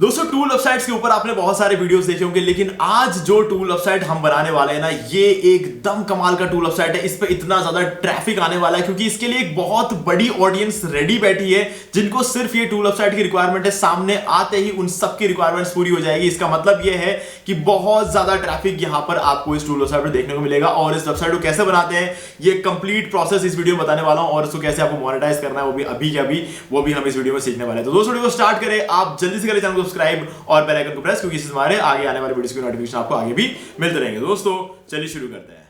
दोस्तों tool websites के ऊपर आपने बहुत सारे वीडियोस देखे होंगे, लेकिन आज जो टूल वेबसाइट हम बनाने वाले हैं ना, ये एकदम कमाल का टूल वेबसाइट है। इस पे इतना ज्यादा ट्रैफिक आने वाला है क्योंकि इसके लिए एक बहुत बड़ी ऑडियंस रेडी बैठी है जिनको सिर्फ ये टूल वेबसाइट की रिक्वायरमेंट है। सामने आते ही उन सबकी रिक्वायरमेंट्स पूरी हो जाएगी। इसका मतलब ये है कि बहुत ज्यादा ट्रैफिक यहां पर आपको इस टूल वेबसाइट पर देखने को मिलेगा। और इस वेबसाइट को कैसे बनाते हैं ये कंप्लीट प्रोसेस इस वीडियो में बताने वाला हूं, और इसको कैसे आपको मोनेटाइज करना है वो भी अभी के अभी वो भी हम इस वीडियो में सीखने वाले हैं। तो दोस्तों वीडियो को स्टार्ट करें, आप जल्दी से करें चैनल को सब्सक्राइब और बेल आइकन को प्रेस, क्योंकि इससे हमारे आगे आने वाले वीडियोस की नोटिफिकेशन आपको आगे भी मिलते रहेंगे। दोस्तों चलिए शुरू करते हैं।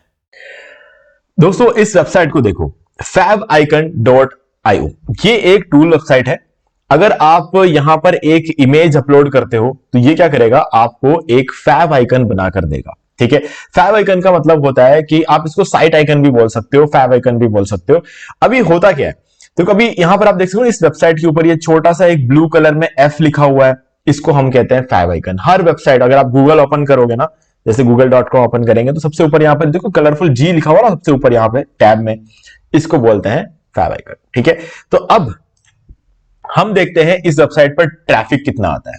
दोस्तों इस वेबसाइट को देखो, favicon.io। ये एक टूल वेबसाइट है। अगर आप यहां पर एक इमेज अपलोड करते हो तो ये क्या करेगा, आपको एक फैव आइकन बनाकर देगा। ठीक है, फैव आइकन का मतलब होता है कि आप इसको साइट आइकन भी बोल सकते हो, फैव आइकन भी बोल सकते हो। अभी होता क्या है, तो कभी यहां पर आप देख सकते हो इस वेबसाइट के ऊपर ये छोटा सा एक ब्लू कलर में एफ लिखा हुआ है, इसको हम कहते हैं फैव आइकन। हर वेबसाइट अगर आप गूगल ओपन करोगे ना, जैसे google.com ओपन करेंगे तो सबसे ऊपर यहां पर देखो कलरफुल जी लिखा हुआ ना, सबसे ऊपर यहां पे टैब में, इसको बोलते हैं फैव आइकन। ठीक है, तो अब हम देखते हैं इस वेबसाइट पर ट्रैफिक कितना आता है।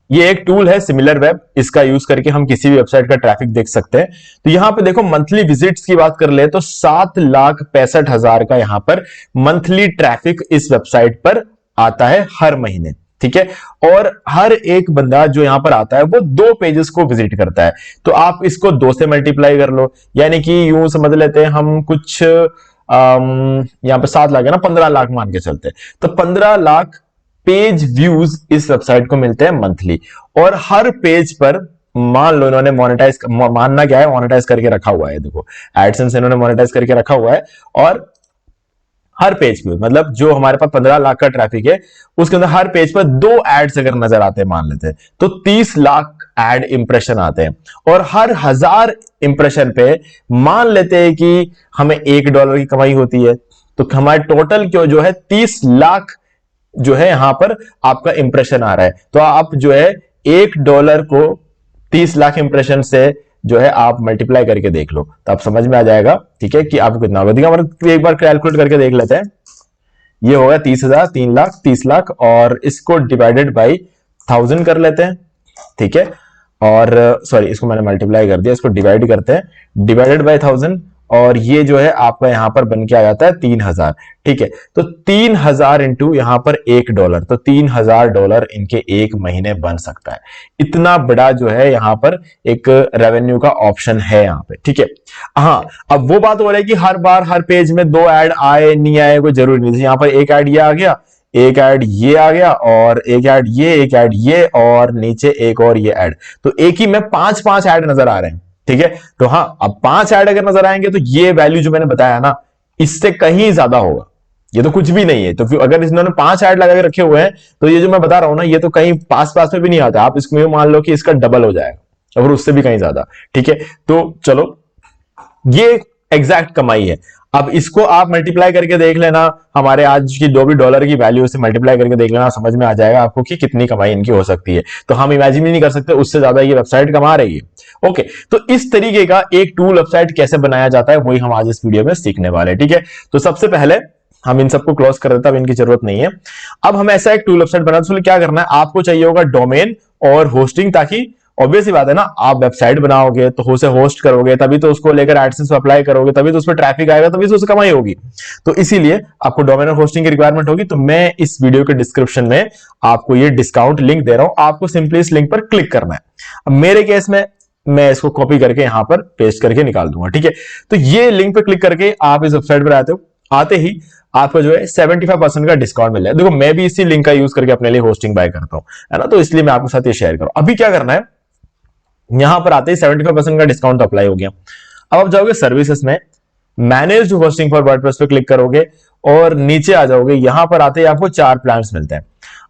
ये एक टूल है सिमिलर वेब, इसका यूज करके हम किसी भी वेबसाइट का ट्रैफिक देख सकते हैं। तो यहां पे देखो मंथली विजिट्स की बात कर ले तो 7,65,000 का यहां पर मंथली ट्रैफिक इस वेबसाइट पर आता है हर महीने। ठीक है, और हर एक बंदा जो यहां पर आता है वो 2 पेजेस को विजिट करता है। तो आप इसको 2 से मल्टीप्लाई कर लो, यानी कि यूं समझ लेते हैं हम कुछ यहां पर 7 लाख है ना, 15 लाख मान के चलते हैं। तो 15 लाख पेज व्यूज इस वेबसाइट को मिलते हैं मंथली। और हर पेज पर मान लो इन्होंने मोनेटाइज, मानना क्या है, मोनेटाइज करके रखा हुआ है। देखो एडसेंस इन्होंने मोनेटाइज करके रखा हुआ है। और हर पेज पे मतलब जो हमारे पास 15 लाख का ट्रैफिक है उसके अंदर हर पेज पर 2 एड्स अगर नजर आते हैं मान लेते हैं तो 30 लाख एड इंप्रेशन आते हैं। और हर 1000 इंप्रेशन पे मान लेते हैं कि हमें $1 की कमाई होती है, तो हमारे टोटल क्यों जो है 30 लाख जो है यहां पर आपका इंप्रेशन आ रहा है। तो आप जो है $1 को 30 लाख इंप्रेशन से जो है आप मल्टीप्लाई करके देख लो तो आप समझ में आ जाएगा। ठीक है, कि आपको कितना होगा। एक बार कैलकुलेट करके देख लेते हैं। ये होगा 30,000, 3 लाख, 30 लाख, और इसको डिवाइडेड बाई 1000 कर लेते हैं। ठीक है, और सॉरी इसको मैंने मल्टीप्लाई कर दिया, इसको डिवाइड करते हैं, डिवाइडेड बाय 1000, और ये जो है आपका यहां पर बन के आ जाता है 3000। ठीक है, तो 3000 इंटू यहां पर $1, तो $3000 इनके एक महीने बन सकता है। इतना बड़ा जो है यहां पर एक रेवेन्यू का ऑप्शन है यहां पे। ठीक है, हाँ अब वो बात हो रही है कि हर बार हर पेज में 2 ऐड आए नहीं आए कोई जरूरी नहीं। यहां पर एक ऐड ये आ गया, एक ऐड ये आ गया, और एक ऐड ये, एक ऐड ये, और नीचे एक और ये ऐड, तो एक ही में 5-5 ऐड नजर आ रहे हैं। ठीक है, तो हाँ अब 5 ऐड अगर नजर आएंगे तो ये वैल्यू जो मैंने बताया ना, इससे कहीं ज्यादा होगा। ये तो कुछ भी नहीं है। तो फिर अगर इन्होंने 5 ऐड लगा के रखे हुए हैं तो ये जो मैं बता रहा हूं ना, ये तो कहीं पास पास में भी नहीं आता। आप इसमें मान लो कि इसका डबल हो जाएगा और उससे भी कहीं ज्यादा। ठीक है, तो चलो ये एग्जैक्ट कमाई है। अब इसको आप मल्टीप्लाई करके देख लेना, हमारे आज की जो भी डॉलर की वैल्यू से मल्टीप्लाई करके देख लेना, समझ में आ जाएगा आपको कि कितनी कमाई इनकी हो सकती है। तो हम इमेजिन ही नहीं कर सकते उससे ज्यादा ये वेबसाइट कमा रही है। ओके, तो इस तरीके का एक टूल वेबसाइट कैसे बनाया जाता है वही हम आज इस वीडियो में सीखने वाले हैं। ठीक है, तो सबसे पहले हम इन सबको क्लोज कर देते हैं, अब इनकी जरूरत नहीं है। अब हम ऐसा एक टूल वेबसाइट बनाते, तो क्या करना है, आपको चाहिए होगा डोमेन और होस्टिंग, ताकि ऑब्वियस ही बात है ना, आप वेबसाइट बनाओगे तो उसे होस्ट करोगे, तभी तो उसको लेकर एडसेंस अप्लाई करोगे, तभी तो उस पर ट्रैफिक आएगा, तभी तो उससे कमाई होगी। तो इसीलिए आपको डोमेन और होस्टिंग की रिक्वायरमेंट होगी। तो मैं इस वीडियो के डिस्क्रिप्शन में आपको ये डिस्काउंट लिंक दे रहा हूं, आपको सिंपली इस लिंक पर क्लिक करना है। अब मेरे केस में मैं इसको कॉपी करके यहां पर पेस्ट करके निकाल दूंगा। ठीक है, तो ये लिंक पर क्लिक करके आप इस वेबसाइट पर आते हो, आते ही आपको जो है 75% का डिस्काउंट मिल जाए। देखो मैं भी इसी लिंक का यूज करके अपने लिए होस्टिंग बाय करता हूं, है ना, तो इसलिए मैं आपके साथ ये शेयर करूं। अभी क्या करना है, यहां पर आते ही 75% का डिस्काउंट अप्लाई हो गया। अब आप जाओगे सर्विसेज में, मैनेज होस्टिंग फॉर वर्डप्रेस पे क्लिक करोगे और नीचे आ जाओगे। यहां पर आते ही आपको 4 प्लान्स मिलते हैं।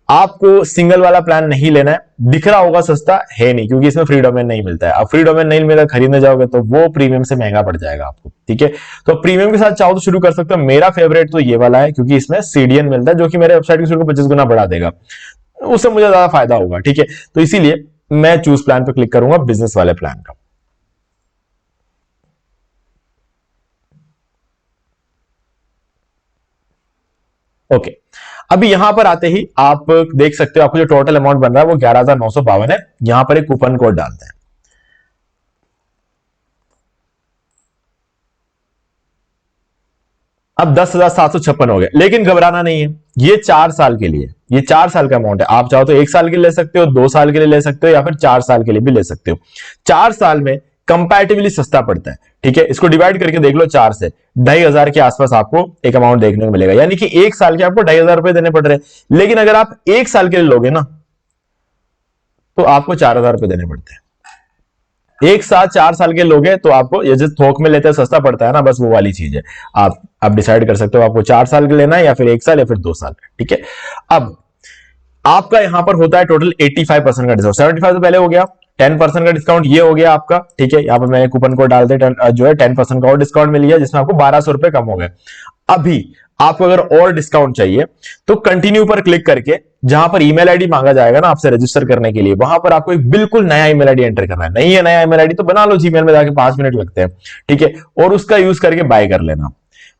आपको सिंगल वाला प्लान नहीं लेना है, दिख रहा होगा सस्ता है नहीं, क्योंकि इसमें फ्री डोमेन नहीं मिलता है। अब फ्री डोमेन नहीं मिला, खरीदने जाओगे तो वो प्रीमियम से महंगा पड़ जाएगा आपको। ठीक है, तो प्रीमियम के साथ चाहो तो शुरू कर सकते हो। मेरा फेवरेट तो ये वाला है, क्योंकि इसमें सीडीएन मिलता है जो कि मेरे वेबसाइट की शुरू को 25 गुना बढ़ा देगा, उससे मुझे ज्यादा फायदा होगा। ठीक है, तो इसीलिए मैं चूज प्लान पे क्लिक करूंगा, बिजनेस वाले प्लान का। ओके, अभी यहां पर आते ही आप देख सकते हो आपको जो टोटल अमाउंट बन रहा है वो 11,952 है। यहां पर एक कूपन कोड डालते हैं। अब 10,756 हो गए, लेकिन घबराना नहीं है, ये 4 साल के लिए, ये 4 साल का अमाउंट है। आप चाहो तो 1 साल के लिए ले सकते हो, 2 साल के लिए ले सकते हो, या फिर 4 साल के लिए भी ले सकते हो। 4 साल में कंपैरेटिवली सस्ता पड़ता है, ठीक है। इसको डिवाइड करके देख लो 4 से, 2,500 के आसपास आपको एक अमाउंट देखने को मिलेगा, यानी कि 1 साल के आपको 2,500 रुपए देने पड़ रहे हैं। लेकिन अगर आप 1 साल के लिए लोगे ना तो आपको 4,000 रुपए देने पड़ते हैं। एक साथ 4 साल के लोगे तो आपको, ये जो थोक में लेते हैं सस्ता पड़ता है ना, बस वो वाली चीज है। आप डिसाइड कर सकते हो आपको 4 साल के लेना है या फिर 1 साल या फिर 2 साल, ठीक है। अब आपका यहां पर होता है टोटल 85% का डिस्काउंट। 75 तो पहले हो गया, 10% का डिस्काउंट ये हो गया आपका, ठीक है। यहां पर मैंने कूपन कोड डालते जो है 10% का और डिस्काउंट मिल गया, जिसमें आपको 1,200 रुपए कम हो गए। अभी आपको अगर और डिस्काउंट चाहिए तो कंटिन्यू पर क्लिक करके जहां पर ईमेल आईडी मांगा जाएगा ना आपसे रजिस्टर करने के लिए, वहां पर आपको एक बिल्कुल नया ईमेल आईडी एंटर करना है। नहीं है नया ईमेल आईडी तो बना लो, जीमेल में जाके 5 मिनट लगते हैं, ठीक है। और उसका यूज करके बाय कर लेना।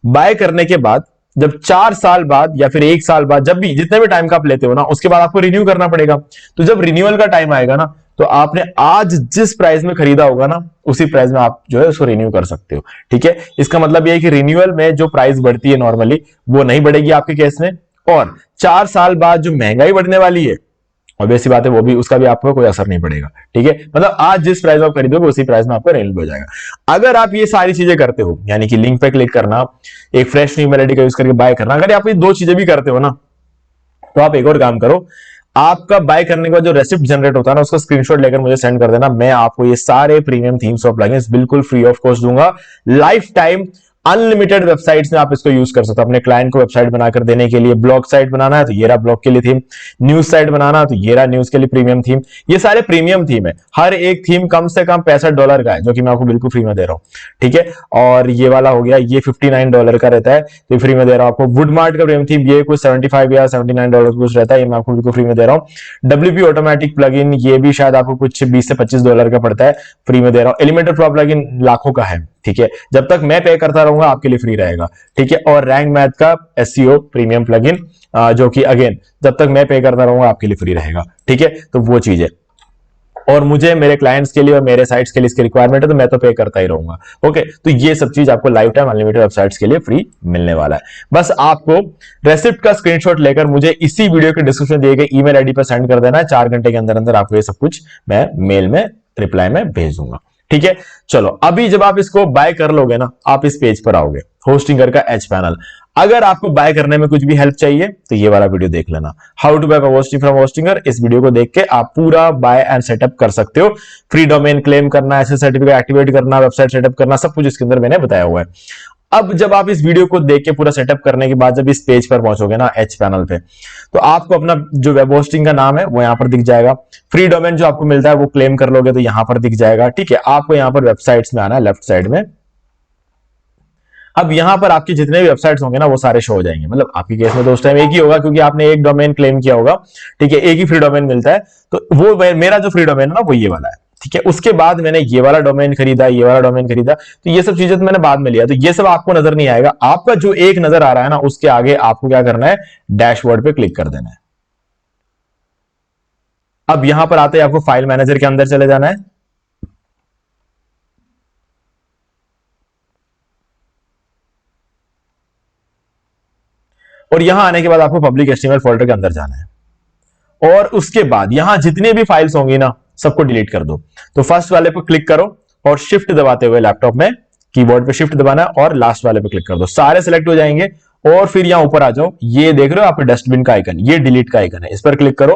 बाय करने के बाद जब 4 साल बाद या फिर 1 साल बाद, जब भी जितने भी टाइम का आप लेते हो ना, उसके बाद आपको रिन्यू करना पड़ेगा। तो जब रिन्यूअल का टाइम आएगा ना, तो आपने आज जिस प्राइस में खरीदा होगा ना, उसी प्राइस में आप जो है उसको रिन्यू कर सकते हो, ठीक है। इसका मतलब यह है कि रिन्यूअल में जो प्राइस बढ़ती है नॉर्मली, वो नहीं बढ़ेगी आपके केस में। और 4 साल बाद जो महंगाई बढ़ने वाली है, ऑब्वियस सी बात है, वो भी, उसका भी आपको कोई असर नहीं पड़ेगा, ठीक है। मतलब आज जिस प्राइस में आप खरीदोगे उसी प्राइस में आपका रिन्यू हो जाएगा। अगर आप ये सारी चीजें करते हो, यानी कि लिंक पे क्लिक करना, एक फ्रेश ईमेल आईडी का यूज करके बाय करना, अगर आप ये 2 चीजें भी करते हो ना, तो आप एक और काम करो, आपका बाय करने के बाद जो रेसिप्ट जनरेट होता है ना, उसका स्क्रीनशॉट लेकर मुझे सेंड कर देना। मैं आपको ये सारे प्रीमियम थीम्स और प्लगइन्स बिल्कुल फ्री ऑफ कॉस्ट दूंगा। लाइफ टाइम अनलिमिटेड वेबसाइट्स में आप इसको यूज कर सकते हो। अपने क्लाइंट को वेबसाइट बनाकर देने के लिए, ब्लॉग साइट बनाना है तो ये रहा ब्लॉग के लिए थीम, न्यूज साइट बनाना है तो ये रहा न्यूज के लिए प्रीमियम थीम। ये सारे प्रीमियम थीम है, हर एक थीम कम से कम $65 का है, जो कि मैं आपको बिल्कुल फ्री में दे रहा हूं, ठीक है। और ये वाला हो गया, ये $59 का रहता है, तो फ्री में दे रहा हूं आपको। वुडमार्ट का प्रीमियम थीम ये कुछ 75 या $79 कुछ रहता है, ये मैं आपको बिल्कुल फ्री में दे रहा हूं। WP ऑटोमेटिक प्लगइन, ये भी शायद आपको कुछ $20 से $25 का पड़ता है, फ्री में दे रहा हूं। एलिमेंटर प्रो प्लगइन लाखों का है, ठीक है। जब तक मैं पे करता रहूंगा आपके लिए फ्री रहेगा, ठीक है। और रैंक मैथ का SEO प्रीमियम प्लगइन, जो कि अगेन जब तक मैं पे करता रहूंगा आपके लिए फ्री रहेगा, ठीक है। तो वो चीज है, और मुझे मेरे क्लाइंट्स के लिए और मेरे साइट्स के लिए इसकी रिक्वायरमेंट है, तो मैं तो पे करता ही रहूंगा, ओके। तो ये सब चीज आपको लाइफ टाइम अनलिमिटेड वेबसाइट्स के लिए फ्री मिलने वाला है। बस आपको रेसिप्ट का स्क्रीनशॉट लेकर मुझे इसी वीडियो के डिस्क्रिप्शन दिए गए ईमेल आईडी पर सेंड कर देना है। 4 घंटे के अंदर अंदर आपको ये सब कुछ मैं मेल में रिप्लाई में भेज दूंगा, ठीक है। चलो, अभी जब आप इसको बाय कर लोगे ना, आप इस पेज पर आओगे, होस्टिंगर का एच पैनल। अगर आपको बाय करने में कुछ भी हेल्प चाहिए तो ये वाला वीडियो देख लेना, how to buy hosting from Hostinger. इस वीडियो को देख के आप पूरा बाय एंड सेटअप कर सकते हो। फ्री डोमेन क्लेम करना, एसएसएल सर्टिफिकेट एक्टिवेट करना, वेबसाइट सेटअप करना, सब कुछ इसके अंदर मैंने बताया हुआ है। अब जब आप इस वीडियो को देख के पूरा सेटअप करने के बाद जब इस पेज पर पहुंचोगे ना, एच पैनल पे, तो आपको अपना जो वेब होस्टिंग का नाम है वो यहां पर दिख जाएगा। फ्री डोमेन जो आपको मिलता है वो क्लेम कर लोगे तो यहां पर दिख जाएगा, ठीक है। आपको यहां पर वेबसाइट्स में आना है, लेफ्ट साइड में। अब यहां पर आपके जितने भी वेबसाइट्स होंगे ना वो सारे शो हो जाएंगे। मतलब आपके केस में तो उस टाइम एक ही होगा, क्योंकि आपने एक डोमेन क्लेम किया होगा, ठीक है। एक ही फ्री डोमेन मिलता है, तो वो मेरा जो फ्री डोमेन है ना वो ये वाला है, ठीक है। उसके बाद मैंने ये वाला डोमेन खरीदा, ये वाला डोमेन खरीदा, तो ये सब चीजें तो मैंने बाद में लिया, तो ये सब आपको नजर नहीं आएगा। आपका जो एक नजर आ रहा है ना, उसके आगे आपको क्या करना है, डैशबोर्ड पे क्लिक कर देना है। अब यहां पर आते ही आपको फाइल मैनेजर के अंदर चले जाना है। और यहां आने के बाद आपको पब्लिक एचटीएमएल फोल्डर के अंदर जाना है, और उसके बाद यहां जितने भी फाइल्स होंगी ना सबको डिलीट कर दो। तो फर्स्ट वाले पर क्लिक करो और शिफ्ट दबाते हुए लैपटॉप में कीबोर्ड पे शिफ्ट दबाना है, और लास्ट वाले पे क्लिक कर दो, सारे सिलेक्ट हो जाएंगे। और फिर यहां ऊपर आ जाओ, ये देख रहे हो आपके डस्टबिन का आइकन, ये डिलीट का आइकन है, इस पर क्लिक करो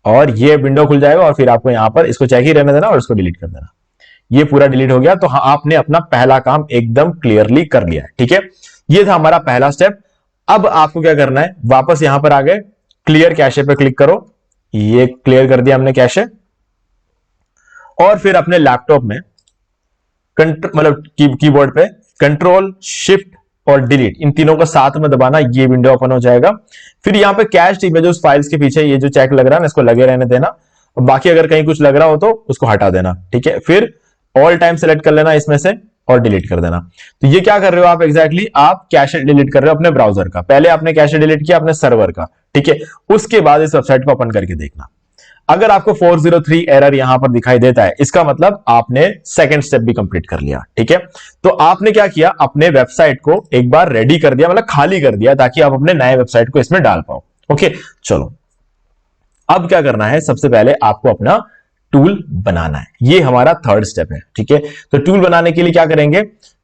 और ये विंडो खुल जाएगा। और फिर आपको यहां पर इसको चेक ही रहने देना और इसको डिलीट कर देना। ये पूरा डिलीट हो गया, तो हाँ, आपने अपना पहला काम एकदम क्लियरली कर लिया है, ठीक है। ये था हमारा पहला स्टेप। अब आपको क्या करना है, वापस यहां पर आ गए, क्लियर कैशे पे क्लिक करो, ये क्लियर कर दिया हमने कैशे। और फिर अपने लैपटॉप में मतलब कीबोर्ड पे कंट्रोल शिफ्ट और डिलीट, इन तीनों को साथ में दबाना, ये विंडो ओपन हो जाएगा। फिर यहां पे कैश्ड इमेजेस फाइल्स के पीछे ये जो चेक लग रहा है ना, इसको लगे रहने देना, और बाकी अगर कहीं कुछ लग रहा हो तो उसको हटा देना, ठीक है। फिर ऑल टाइम सेलेक्ट कर लेना इसमें से और डिलीट कर देना। तो ये क्या कर रहे हो आप एग्जैक्टली, आप कैशे डिलीट कर रहे हो अपने ब्राउजर का। पहले आपने कैशे डिलीट किया अपने सर्वर का, ठीक है। उसके बाद इस वेबसाइट को ओपन करके देखना। अगर आपको 403 एरर यहां पर दिखाई देता है, इसका मतलब आपने सेकंड स्टेप भी कंप्लीट कर लिया, ठीक है। तो आपने क्या किया, अपने वेबसाइट को एक बार रेडी कर दिया, मतलब खाली कर दिया, ताकि आप अपने नए वेबसाइट को इसमें डाल पाओ। ओके, चलो अब क्या करना है, सबसे पहले आपको अपना टूल बनाना है। ये हमारा थर्ड स्टेप है, ठीक है। तो टूल बनाने के लिए क्या करेंगे,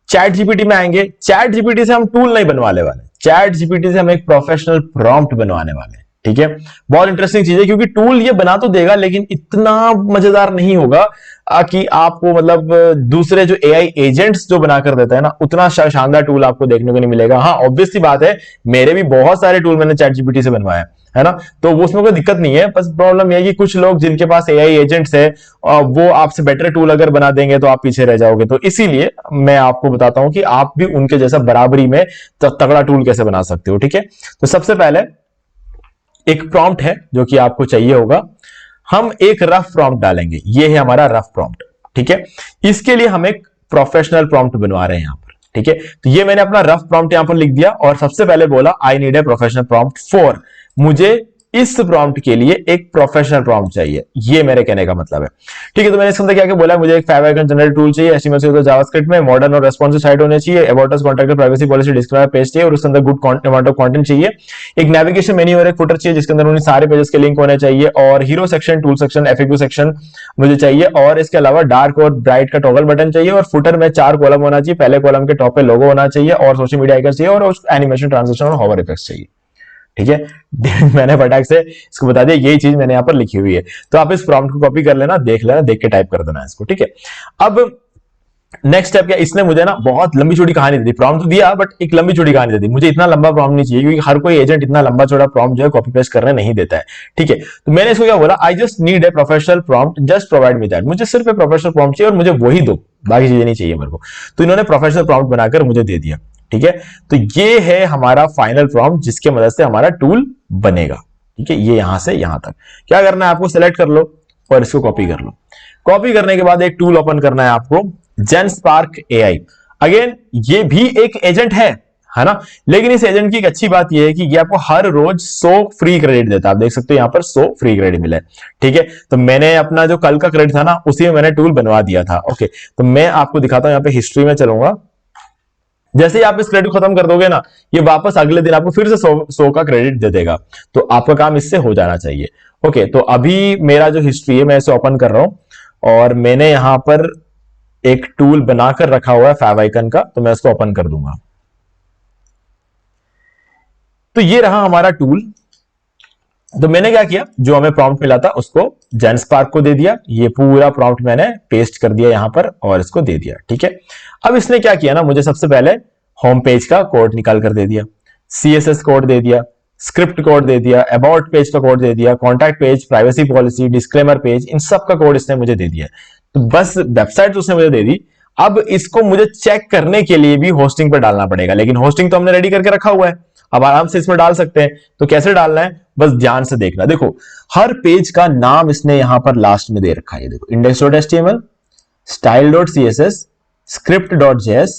चैट जीपीटी में आएंगे। चैट जीपीटी से हम टूल नहीं बनवाने वाले, चैट जीपीटी से हम एक प्रोफेशनल प्रॉम्प्ट बनवाने वाले हैं, ठीक है। बहुत इंटरेस्टिंग चीज है, क्योंकि टूल ये बना तो देगा लेकिन इतना मजेदार नहीं होगा कि आपको मतलब दूसरे जो एआई एजेंट्स जो बना कर देता है ना, उतना शानदार टूल आपको देखने को नहीं मिलेगा। हाँ, ऑब्वियसली बात है, मेरे भी बहुत सारे टूल मैंने चैट जीपीटी से बनवाया है ना, तो उसमें कोई दिक्कत नहीं है। बस प्रॉब्लम यह है कि कुछ लोग जिनके पास एआई एजेंट्स है, वो आपसे बेटर टूल अगर बना देंगे तो आप पीछे रह जाओगे। तो इसीलिए मैं आपको बताता हूं कि आप भी उनके जैसा बराबरी में तगड़ा टूल कैसे बना सकते हो, ठीक है। तो सबसे पहले एक प्रॉम्प्ट है जो कि आपको चाहिए होगा। हम एक रफ प्रॉम्प्ट डालेंगे, ये है हमारा रफ प्रॉम्प्ट, ठीक है। इसके लिए हम एक प्रोफेशनल प्रॉम्प्ट बनवा रहे हैं यहां पर, ठीक है। तो ये मैंने अपना रफ प्रॉम्प्ट यहां पर लिख दिया और सबसे पहले बोला I need a professional prompt for, मुझे इस प्रॉम्प्ट के लिए एक प्रोफेशनल प्रॉम्प्ट चाहिए, ये मेरे कहने का मतलब है, ठीक है। तो मैंने इसके अंदर क्या क्या बोला, मुझे एक favicon जनरेट टूल चाहिए, एचटीएमएल से जावास्क्रिप्ट में, मॉडर्न और रेस्पॉन्सिव साइट होनी चाहिए, about us, contact, privacy policy, disclaimer page चाहिए और उसके अंदर गुड अमाउंट ऑफ कंटेंट चाहिए, एक नेविगेशन मेन्यू और एक फुटर चाहिए जिसके अंदर उन्हें सारे पेजेस के लिंक होने चाहिए, और hero section, tool section, FAQ section मुझे चाहिए, और इसके अलावा डार्क और ब्राइट का टॉगल बटन चाहिए, और फुटर में 4 कॉलम होना चाहिए, पहले कॉलम के टॉप पे लोगो होना चाहिए, और सोशल मीडिया आइकन चाहिए, और एनिमेशन, ट्रांजिशन और हॉवर इफेक्ट्स चाहिए, ठीक है। मैंने फटाक से इसको बता दिया, यही चीज मैंने यहां पर लिखी हुई है। तो आप इस प्रॉम्प्ट को कॉपी कर लेना, देख लेना, देख के टाइप कर देना इसको, ठीक है। अब नेक्स्ट स्टेप क्या, इसने मुझे ना बहुत लंबी चौड़ी कहानी दे दी, प्रॉम्प्ट तो दिया बट एक लंबी चौड़ी कहानी दे दी। मुझे इतना लंबा प्रॉम्प्ट नहीं चाहिए, क्योंकि हर कोई एजेंट इतना लंबा चौड़ा प्रॉम्प्ट जो है कॉपी पेस्ट करने नहीं देता है, ठीक है। तो मैंने इसको क्या बोला, I just need a professional prompt, just provide me that, मुझे सिर्फ एक प्रोफेशनल प्रॉम्प्ट चाहिए और मुझे वही दो, बाकी चीजें नहीं चाहिए मेरे को। तो इन्होंने प्रोफेशनल प्रॉम्प्ट बनाकर मुझे दे दिया, ठीक है। तो ये है हमारा फाइनल प्रॉम्प्ट जिसके मदद से हमारा टूल बनेगा, ठीक है। ये यहां से यहां तक क्या करना है, आपको सेलेक्ट कर लो और इसको कॉपी कर लो। कॉपी करने के बाद एक टूल ओपन करना है आपको, जेनस्पार्क एआई। अगेन ये भी एक एजेंट है ना, लेकिन इस एजेंट की एक अच्छी बात यह है कि ये आपको हर रोज 100 फ्री क्रेडिट देता है। आप देख सकते हो यहां पर 100 फ्री क्रेडिट मिला है, ठीक है। तो मैंने अपना जो कल का क्रेडिट था ना, उसी में मैंने टूल बनवा दिया था। ओके, तो मैं आपको दिखाता हूं, यहां पे हिस्ट्री में चलूंगा। जैसे ही आप इस क्रेडिट खत्म कर दोगे ना, ये वापस अगले दिन आपको फिर से 100 का क्रेडिट दे देगा। तो आपका काम इससे हो जाना चाहिए। ओके, तो अभी मेरा जो हिस्ट्री है मैं इसे ओपन कर रहा हूं और मैंने यहां पर एक टूल बनाकर रखा हुआ है favicon का, तो मैं इसको ओपन कर दूंगा। तो ये रहा हमारा टूल। तो मैंने क्या किया, जो हमें प्रॉम्प्ट मिला था उसको जेनस्पार्क को दे दिया, ये पूरा प्रॉम्प्ट मैंने पेस्ट कर दिया यहां पर और इसको दे दिया, ठीक है। अब इसने क्या किया ना, मुझे सबसे पहले होम पेज का कोड निकाल कर दे दिया, सीएसएस कोड दे दिया, स्क्रिप्ट कोड दे दिया, अबाउट पेज का कोड दे दिया, contact page, privacy policy, disclaimer page, इन सब का कोड इसने मुझे दे दिया। तो बस वेबसाइट तो उसने मुझे दे दी, अब इसको मुझे चेक करने के लिए भी होस्टिंग पर डालना पड़ेगा, लेकिन होस्टिंग तो हमने रेडी करके रखा हुआ है, अब आराम से इसमें डाल सकते हैं। तो कैसे डालना है, बस ध्यान से देखना। देखो, हर पेज का नाम इसने यहां पर लास्ट में दे रखा है, देखो, index.html, style.css, script.js,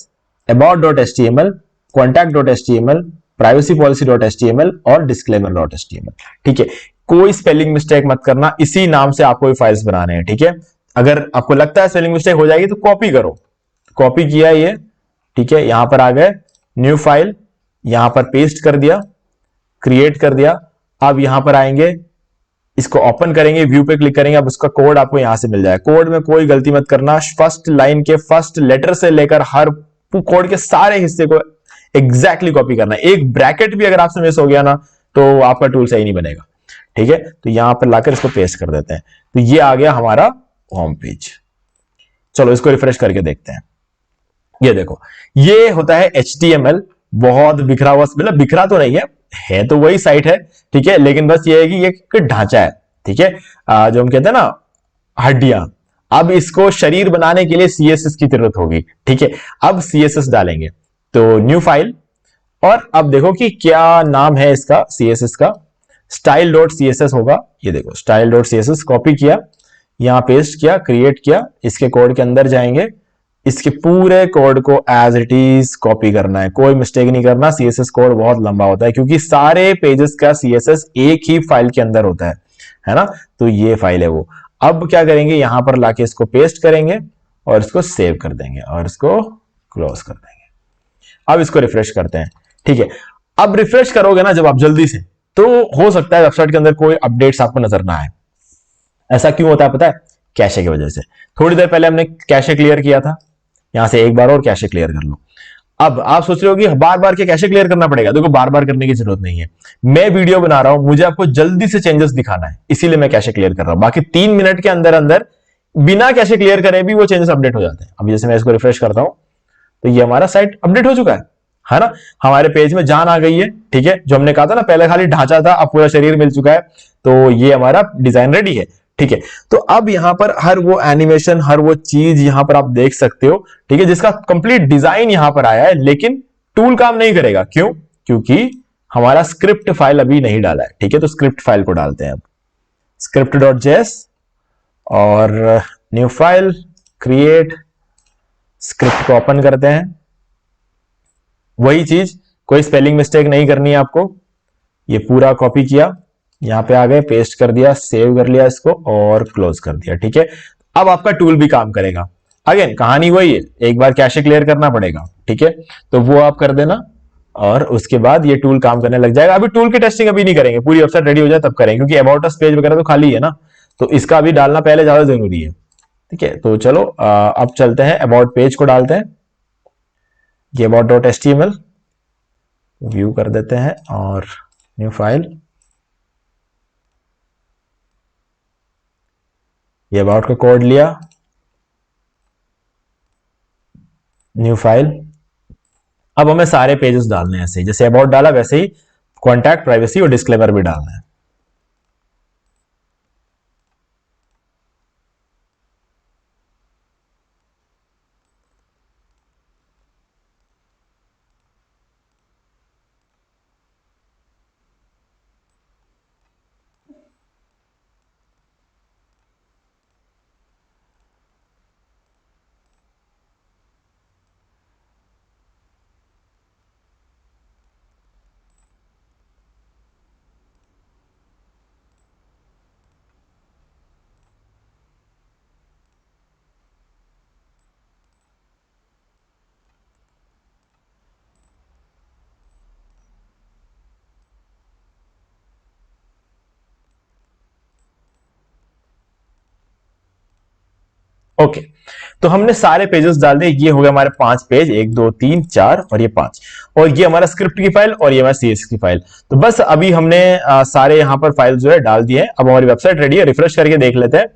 about.html, contact.html, privacypolicy.html और disclaimer.html, ठीक है। कोई स्पेलिंग मिस्टेक मत करना, इसी नाम से आपको फाइल्स बनाने हैं, ठीक है। अगर आपको लगता है स्पेलिंग मिस्टेक हो जाएगी तो कॉपी करो, कॉपी किया ये, ठीक है। यहां पर आ गए, न्यू फाइल, यहां पर पेस्ट कर दिया, क्रिएट कर दिया। अब यहां पर आएंगे, इसको ओपन करेंगे, व्यू पे क्लिक करेंगे, अब उसका कोड आपको यहां से मिल जाए। कोड में कोई गलती मत करना, फर्स्ट लाइन के फर्स्ट लेटर से लेकर हर कोड के सारे हिस्से को एग्जैक्टली कॉपी करना है। एक ब्रैकेट भी अगर आपसे मिस हो गया ना, तो आपका टूल सही नहीं बनेगा, ठीक है। तो यहां पर लाकर इसको पेस्ट कर देते हैं। तो ये आ गया हमारा होम पेज। चलो इसको रिफ्रेश करके देखते हैं। ये देखो, ये होता है HTML, बहुत बिखरा हुआ, मतलब बिखरा तो नहीं है तो वही साइट है, ठीक है। लेकिन बस ये है कि ये एक ढांचा है, ठीक है, जो हम कहते हैं ना हड्डियां। अब इसको शरीर बनाने के लिए CSS की जरूरत होगी, ठीक है। अब CSS डालेंगे, तो न्यू फाइल, और अब देखो कि क्या नाम है इसका CSS का, style.css होगा। ये देखो, style.css कॉपी किया, यहां पेस्ट किया, क्रिएट किया, इसके कोड के अंदर जाएंगे, इसके पूरे कोड को एज इट इज कॉपी करना है, कोई मिस्टेक नहीं करना। सीएसएस कोड बहुत लंबा होता है क्योंकि सारे पेजेस का सीएसएस एक ही फाइल के अंदर होता है ना। तो ये फाइल है वो। अब क्या करेंगे, यहां पर लाके इसको पेस्ट करेंगे और इसको सेव कर देंगे और इसको क्लोज कर देंगे। अब इसको रिफ्रेश करते हैं, ठीक है। अब रिफ्रेश करोगे ना जब आप जल्दी से, तो हो सकता है वेबसाइट के अंदर कोई अपडेट्स आपको नजर ना आए। ऐसा क्यों होता है पता है? कैशे की वजह से। थोड़ी देर पहले हमने कैशे क्लियर किया था, यहां से एक बार और कैशे क्लियर कर लो। अब आप सोच रहे हो कि बार बार क्या कैशे क्लियर करना पड़ेगा? देखो बार बार करने की जरूरत नहीं है। मैं वीडियो बना रहा हूं, मुझे आपको जल्दी से चेंजेस दिखाना है, इसीलिए मैं कैशे क्लियर कर रहा हूं। बाकी 3 मिनट के अंदर अंदर बिना कैशे क्लियर करे भी वो चेंजेस अपडेट हो जाते हैं। अब जैसे मैं इसको रिफ्रेश करता हूं तो ये हमारा साइट अपडेट हो चुका है ना। हमारे पेज में जान आ गई है, ठीक है। जो हमने कहा था ना पहले खाली ढांचा था, अब पूरा शरीर मिल चुका है। तो ये हमारा डिजाइन रेडी है, ठीक है। तो अब यहां पर हर वो एनिमेशन, हर वो चीज यहां पर आप देख सकते हो, ठीक है, जिसका कंप्लीट डिजाइन यहां पर आया है। लेकिन टूल काम नहीं करेगा, क्यों? क्योंकि हमारा स्क्रिप्ट फाइल अभी नहीं डाला है, ठीक है। तो स्क्रिप्ट फाइल को डालते हैं अब, script.js और न्यू फाइल क्रिएट, स्क्रिप्ट को ओपन करते हैं। वही चीज, कोई स्पेलिंग मिस्टेक नहीं करनी है आपको। ये पूरा कॉपी किया, यहां पे आ गए, पेस्ट कर दिया, सेव कर लिया इसको और क्लोज कर दिया, ठीक है। अब आपका टूल भी काम करेगा। अगेन कहानी वही है, एक बार कैशे क्लियर करना पड़ेगा, ठीक है। तो वो आप कर देना और उसके बाद ये टूल काम करने लग जाएगा। अभी टूल की टेस्टिंग अभी नहीं करेंगे, पूरी वेबसाइट रेडी हो जाए तब करेंगे, क्योंकि अबाउट अस पेज वगैरह तो खाली है ना। तो इसका अभी डालना पहले ज्यादा जरूरी है, ठीक है। तो चलो अब चलते हैं, अबाउट पेज को डालते हैं। ये about.html व्यू कर देते हैं और न्यू फाइल, ये अबाउट का कोड लिया, न्यू फाइल। अब हमें सारे पेजेस डालने हैं ऐसे ही, जैसे अबाउट डाला वैसे ही कॉन्टैक्ट, प्राइवेसी और डिस्क्लेमर भी डालना है। ओके, तो हमने सारे पेजेस डाल दिए। ये हो गया हमारे 5 पेज, 1 2 3 4 और ये 5, और ये हमारा स्क्रिप्ट की फाइल और ये हमारा सीएस की फाइल। तो बस अभी हमने सारे यहां पर फाइल जो है डाल दिए हैं। अब हमारी वेबसाइट रेडी है, रिफ्रेश करके देख लेते हैं।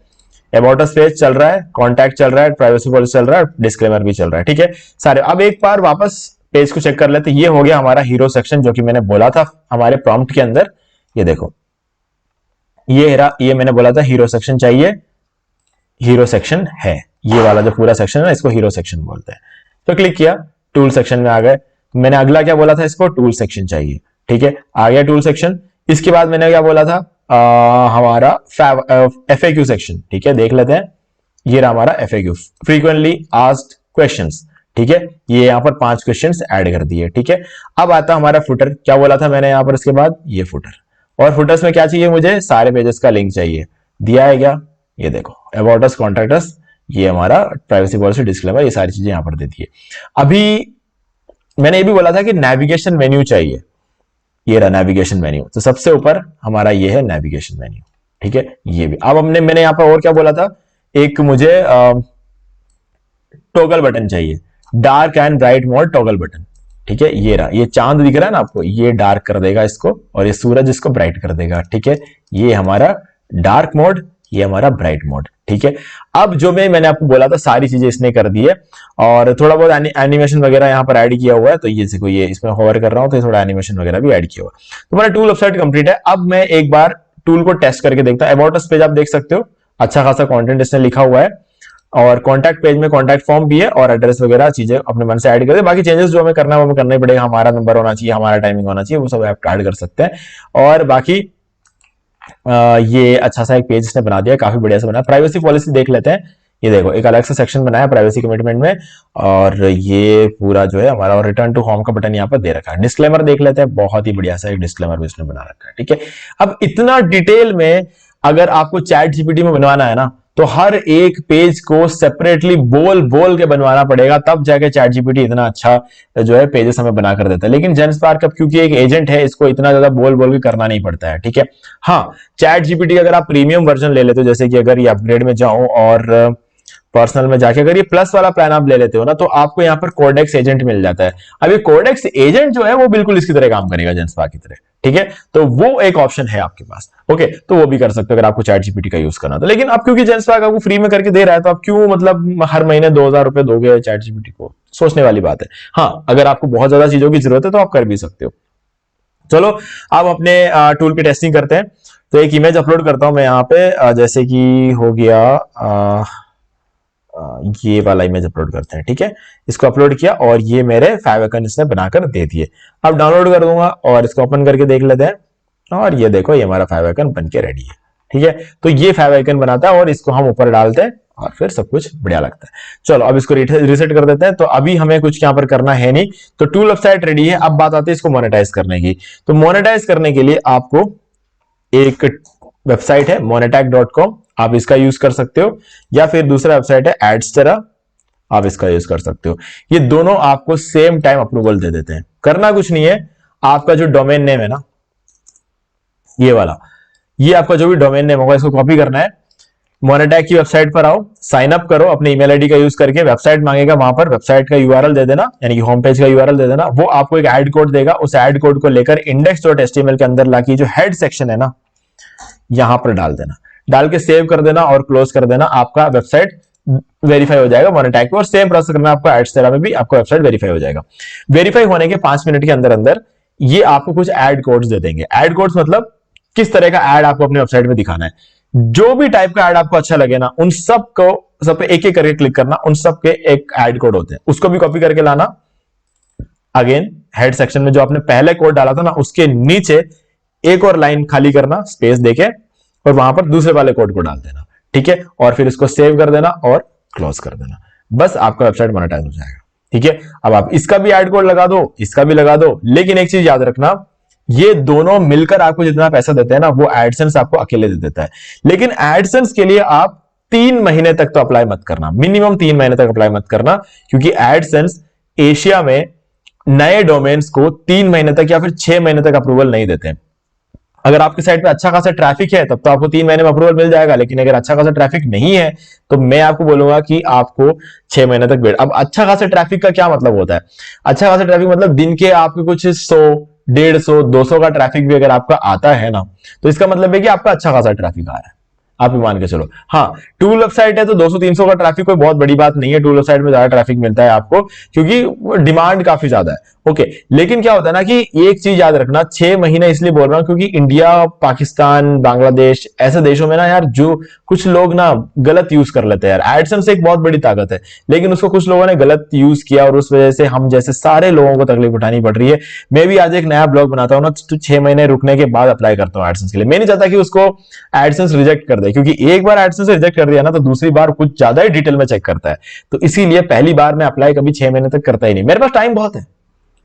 अबाउट अस पेज चल रहा है, कॉन्टैक्ट चल रहा है, प्राइवेसी पॉलिसी चल रहा है, डिस्क्लेमर भी चल रहा है, ठीक है सारे। अब एक बार वापस पेज को चेक कर लेते हैं। ये हो गया हमारा हीरो सेक्शन, जो कि मैंने बोला था हमारे प्रॉम्प्ट के अंदर। ये देखो, ये मैंने बोला था हीरो सेक्शन चाहिए, हीरो सेक्शन है। ये वाला जो पूरा सेक्शन है इसको हीरो सेक्शन बोलते हैं। तो क्लिक किया, टूल सेक्शन में आ गए। मैंने अगला क्या बोला था, इसको टूल सेक्शन चाहिए, ठीक है, आ गया टूल सेक्शन। इसके बाद मैंने क्या बोला था, हमारा FAQ सेक्शन, ठीक है, देख लेते हैं। ये रहा हमारा FAQ, फ्रीक्वेंटली आस्क्ड क्वेश्चंस, ठीक है। ये यहाँ पर 5 क्वेश्चंस ऐड कर दिए, ठीक है। अब आता हमारा फुटर, क्या बोला था मैंने यहाँ पर, इसके बाद ये फुटर, और फुटर्स में क्या चाहिए मुझे, सारे पेजेस का लिंक चाहिए। दिया है क्या, ये देखो, अबाउट अस, कॉन्टैक्ट अस, ये हमारा प्राइवेसी पॉलिसी, डिस्क्लेमर, ये सारी चीजें यहां पर दे दी है। अभी मैंने ये भी बोला था कि नेविगेशन मेन्यू चाहिए, ये रहा नेविगेशन मेन्यू। तो सबसे ऊपर हमारा ये है नेविगेशन मेन्यू, ठीक है, ये भी। अब मैंने यहां पर और क्या बोला था, एक मुझे टॉगल बटन चाहिए, dark and bright mode toggle button, ठीक है। ये रहा, ये चांद दिख रहा है ना आपको, ये डार्क कर देगा इसको और ये सूरज इसको ब्राइट कर देगा, ठीक है। ये हमारा डार्क मोड, ये हमारा ब्राइट मोड, ठीक है। अब जो मैंने आपको बोला था सारी चीजें इसने कर दी है, और थोड़ा बहुत एनिमेशन वगैरह यहाँ पर ऐड किया हुआ है। तो ये देखो, ये इसमें होवर कर रहा हूं तो थोड़ा एनिमेशन वगैरह भी ऐड किया हुआ है। तो हमारा टूल वेबसाइट कंप्लीट है। अब मैं एक बार टूल को टेस्ट करके देखता हूं। अबाउट अस पेज आप देख सकते हो, अच्छा खासा कंटेंट इसने लिखा हुआ है, और कॉन्टैक्ट पेज में कॉन्टैक्ट फॉर्म भी है और एड्रेस वगैरह चीजें अपने मन से ऐड कर दे। बाकी चेंजेस जो हमें करना है वो हमें करना ही पड़ेगा, हमारा नंबर होना चाहिए, हमारा टाइमिंग होना चाहिए, वो सब आप ऐड कर सकते हैं। और बाकी ये अच्छा सा एक पेज इसने बना दिया, काफी बढ़िया से बना। प्राइवेसी पॉलिसी देख लेते हैं, ये देखो एक अलग सा सेक्शन बनाया प्राइवेसी कमिटमेंट में, और ये पूरा जो है हमारा, और रिटर्न टू होम का बटन यहाँ पर दे रखा है। डिस्क्लेमर देख लेते हैं, बहुत ही बढ़िया सा एक डिस्क्लेमर भी इसने बना रखा है, ठीक है। अब इतना डिटेल में अगर आपको चैट जीपीटी में बनवाना है ना, तो हर एक पेज को सेपरेटली बोल बोल के बनवाना पड़ेगा, तब जाके चैट जीपीटी इतना अच्छा जो है पेजेस हमें बना कर देता है। लेकिन जेनस्पार्क अब क्योंकि एक एजेंट है, इसको इतना ज्यादा बोल बोल के करना नहीं पड़ता है, ठीक है। हाँ, चैट जीपीटी अगर आप प्रीमियम वर्जन ले लेते हो, जैसे कि अगर ये अपग्रेड में जाऊं और पर्सनल में जाके अगर ये प्लस वाला प्लान आप ले लेते हो ना, तो आपको यहाँ पर कोडेक्स एजेंट मिल जाता है। अब ये कोडेक्स एजेंट जो है वो बिल्कुल इसकी तरह काम करेगा, जेनस्पार्क की तरह, ठीक है। तो वो एक ऑप्शन है आपके पास, ओके, तो वो भी कर सकते हो अगर आपको चैट जीपीटी का यूज करना। तो लेकिन अब क्योंकि जेनस्पार्क आपको फ्री में करके दे रहा है, तो आप क्यों मतलब हर महीने 2000 रुपए दोगे चैट जीपीटी को, सोचने वाली बात है। हाँ, अगर आपको बहुत ज्यादा चीजों की जरूरत है तो आप कर भी सकते हो। चलो अब अपने टूल की टेस्टिंग करते हैं। तो एक इमेज अपलोड करता हूं मैं यहाँ पे, जैसे कि हो गया ये वाला इमेज अपलोड करते हैं, ठीक है। इसको अपलोड किया और ये मेरे फेविकन इसने बनाकर दे दिए। अब डाउनलोड कर दूंगा और इसको ओपन करके देख लेते हैं, और ये देखो ये हमारा फेविकन बन के रेडी है, ठीक है। तो ये फेविकन बनाता है और इसको हम ऊपर डालते हैं और फिर सब कुछ बढ़िया लगता है। चलो अब इसको रिसेट कर देते हैं। तो अभी हमें कुछ यहाँ पर करना है नहीं, तो टूल वेबसाइट रेडी है। अब बात आती है इसको मोनेटाइज करने की। तो मोनेटाइज करने के लिए आपको एक वेबसाइट है monetac.com, आप इसका यूज कर सकते हो, या फिर दूसरा वेबसाइट है एडस्टेरा, आप इसका यूज कर सकते हो। ये दोनों आपको सेम टाइम अप्रूवल दे देते हैं। करना कुछ नहीं है, आपका जो डोमेन नेम है ना, ये वाला, ये आपका जो भी डोमेन नेम होगा इसको कॉपी करना है। मोनेटैक की वेबसाइट पर आओ, साइन अप करो अपने ईमेल आईडी का यूज करके, वेबसाइट मांगेगा, वहां पर वेबसाइट का यूआरएल दे देना, यानी कि होम पेज का यूआरएल दे देना। वो आपको एक ऐड कोड देगा, उस ऐड कोड को लेकर index.html के अंदर लाके जो हेड सेक्शन है ना, यहां पर डाल देना, डाल के सेव कर देना और क्लोज कर देना। आपका वेबसाइट वेरीफाई हो जाएगा मोनेटैक पे, और सेम प्रोसेस करना आपको एडस्टेरा में भी, आपका वेबसाइट वेरीफाई हो जाएगा। वेरीफाई होने के 5 मिनट के अंदर अंदर ये आपको कुछ ऐड कोड्स दे देंगे। ऐड कोड्स मतलब किस तरह का ऐड आपको अपने वेबसाइट में दिखाना है। जो भी टाइप का ऐड आपको अच्छा लगे ना, उन सब पे एक एक करके क्लिक करना, उन सब के एक ऐड कोड होते हैं, उसको भी कॉपी करके लाना। अगेन हेड सेक्शन में जो आपने पहले कोड डाला था ना, उसके नीचे एक और लाइन खाली करना, स्पेस देके, और वहां पर दूसरे वाले कोड को डाल देना, ठीक है। और फिर इसको सेव कर देना और क्लोज कर देना, बस आपका वेबसाइट मोनेटाइज हो जाएगा, ठीक है। अब आप इसका भी ऐड कोड लगा दो, इसका भी लगा दो, लेकिन एक चीज याद रखना, ये दोनों मिलकर आपको जितना पैसा देते हैं ना, वो एडसेंस आपको अकेले दे देता है। लेकिन एडसेंस के लिए आप 3 महीने तक तो अप्लाई मत करना, मिनिमम 3 महीने तक अप्लाई मत करना, क्योंकि एडसेंस एशिया में नए डोमेन्स को 3 महीने तक या फिर 6 महीने तक अप्रूवल नहीं देते। अगर आपकी साइट पे अच्छा खासा ट्रैफिक है तब तो आपको 3 महीने में अप्रूवल मिल जाएगा, लेकिन अगर अच्छा खासा ट्रैफिक नहीं है तो मैं आपको बोलूंगा कि आपको 6 महीने तक वेट। अब अच्छा खासा ट्रैफिक का क्या मतलब होता है? अच्छा खासा ट्रैफिक मतलब दिन के आपके कुछ 100, 150, 200 का ट्रैफिक भी अगर आपका आता है ना, तो इसका मतलब है कि आपका अच्छा खासा ट्रैफिक आ रहा है, आप भी मान के चलो। हाँ, टूल वेबसाइट है तो 200-300 का ट्रैफिक कोई बहुत बड़ी बात नहीं है। टूल वेबसाइट में ज्यादा ट्रैफिक मिलता है आपको, क्योंकि डिमांड काफी ज्यादा है। ओके, लेकिन क्या होता है ना कि एक चीज याद रखना, 6 महीने इसलिए बोल रहा हूं क्योंकि इंडिया, पाकिस्तान, बांग्लादेश ऐसे देशों में ना यार, जो कुछ लोग ना गलत यूज कर लेते हैं यार। एडसेंस एक बहुत बड़ी ताकत है, लेकिन उसको कुछ लोगों ने गलत यूज किया और उस वजह से हम जैसे सारे लोगों को तकलीफ उठानी पड़ रही है। मैं भी आज एक नया ब्लॉग बनाता हूं ना, तो 6 महीने रुकने के बाद अप्लाई करता हूं एडसेंस के लिए। मैं नहीं चाहता कि उसको एडसेंस रिजेक्ट कर दे, क्योंकि एक बार एडसेंस रिजेक्ट कर दिया ना, तो दूसरी बार कुछ ज्यादा ही डिटेल में चेक करता है। तो इसीलिए पहली बार मैं अप्लाई कभी 6 महीने तक करता ही नहीं। मेरे पास टाइम बहुत है,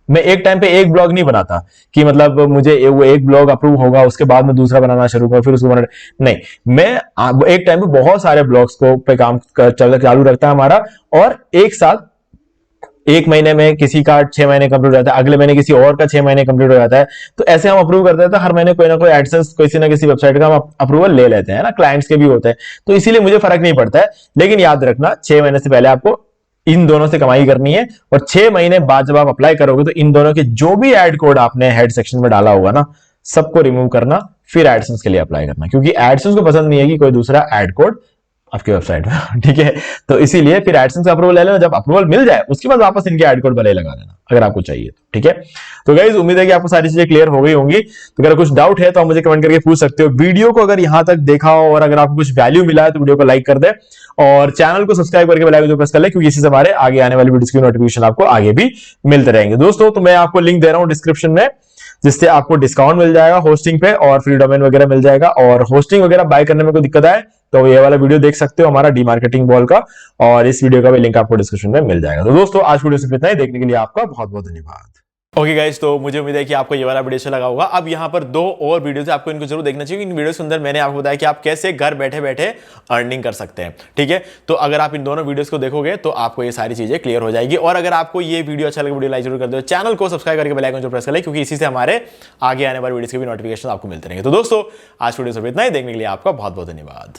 मैं एक टाइम पे एक ब्लॉग नहीं बनाता कि मतलब मुझे वो एक ब्लॉग अप्रूव होगा उसके बाद मैं दूसरा बनाना शुरू करूं, फिर उसको बनाना नहीं। मैं एक टाइम पे बहुत सारे ब्लॉग्स को पे काम चालू रखता है हमारा, और एक साथ एक महीने में किसी का 6 महीने कंप्लीट हो जाता है, अगले महीने किसी और का 6 महीने कंप्लीट हो जाता है। तो ऐसे हम अप्रूव करते हैं, तो हर महीने कोई ना कोई एडसेंस किसी ना किसी वेबसाइट का हम अप्रूवल ले लेते हैं ना, क्लाइंट्स के भी होते हैं। तो इसीलिए मुझे फर्क नहीं पड़ता है। लेकिन याद रखना, 6 महीने से पहले आपको इन दोनों से कमाई करनी है, और 6 महीने बाद जब आप अप्लाई करोगे तो इन दोनों के जो भी ऐड कोड आपने हेड सेक्शन में डाला होगा ना, सबको रिमूव करना, फिर एडसेंस के लिए अप्लाई करना, क्योंकि एडसेंस को पसंद नहीं है कि कोई दूसरा ऐड कोड आपकी वेबसाइट में, ठीक है। तो इसीलिए फिर एडसेंस का अप्रूवल ले लेना, जब अप्रूवल मिल जाए उसके बाद वापस इनके ऐड कोड भले लगा देना अगर आपको चाहिए तो, ठीक है। तो गाइस, उम्मीद है कि आपको सारी चीजें क्लियर हो गई होंगी। तो अगर कुछ डाउट है तो आप मुझे कमेंट करके पूछ सकते हो। वीडियो को अगर यहां तक देखा हो और अगर आपको कुछ वैल्यू मिला है तो वीडियो को लाइक कर दे, और चैनल को सब्सक्राइब करके बेल आइकन को प्रेस कर ले, क्योंकि इससे हमारे आगे आने वाली वीडियोस की नोटिफिकेशन आपको आगे भी मिलते रहेंगे। दोस्तों, तो मैं आपको लिंक दे रहा हूं डिस्क्रिप्शन में, जिससे आपको डिस्काउंट मिल जाएगा होस्टिंग पे, और फ्री डोमेन वगैरह मिल जाएगा। और होस्टिंग वगैरह बाय करने में कोई दिक्कत आए तो ये वाला वीडियो देख सकते हो हमारा डीमार्केटिंग वॉल का, और इस वीडियो का भी लिंक आपको डिस्क्रिप्शन में मिल जाएगा। तो दोस्तों आज वीडियो सिर्फ इतना ही, देखने के लिए आपका बहुत बहुत धन्यवाद। ओके गाइस, तो मुझे उम्मीद है कि आपको ये वाला वीडियो अच्छा लगा होगा। अब यहाँ पर 2 और वीडियोस है, आपको इनको जरूर देखना चाहिए। इन वीडियोस के अंदर मैंने आपको बताया कि आप कैसे घर बैठे बैठे अर्निंग कर सकते हैं, ठीक है। तो अगर आप इन दोनों वीडियोस को देखोगे तो आपको ये सारी चीजें क्लियर हो जाएगी। और अगर आपको ये वीडियो अच्छा लगे, वीडियो लाइक जरूर कर दो, चैनल को सब्सक्राइब करके बेल आइकन जो प्रेस कर ले, क्योंकि इसी से हमारे आगे आने वाले वीडियोस के भी नोटिफिकेशन आपको मिलते रहेंगे। तो दोस्तों आज वीडियो सिर्फ इतना ही, देखने के लिए आपका बहुत बहुत धन्यवाद।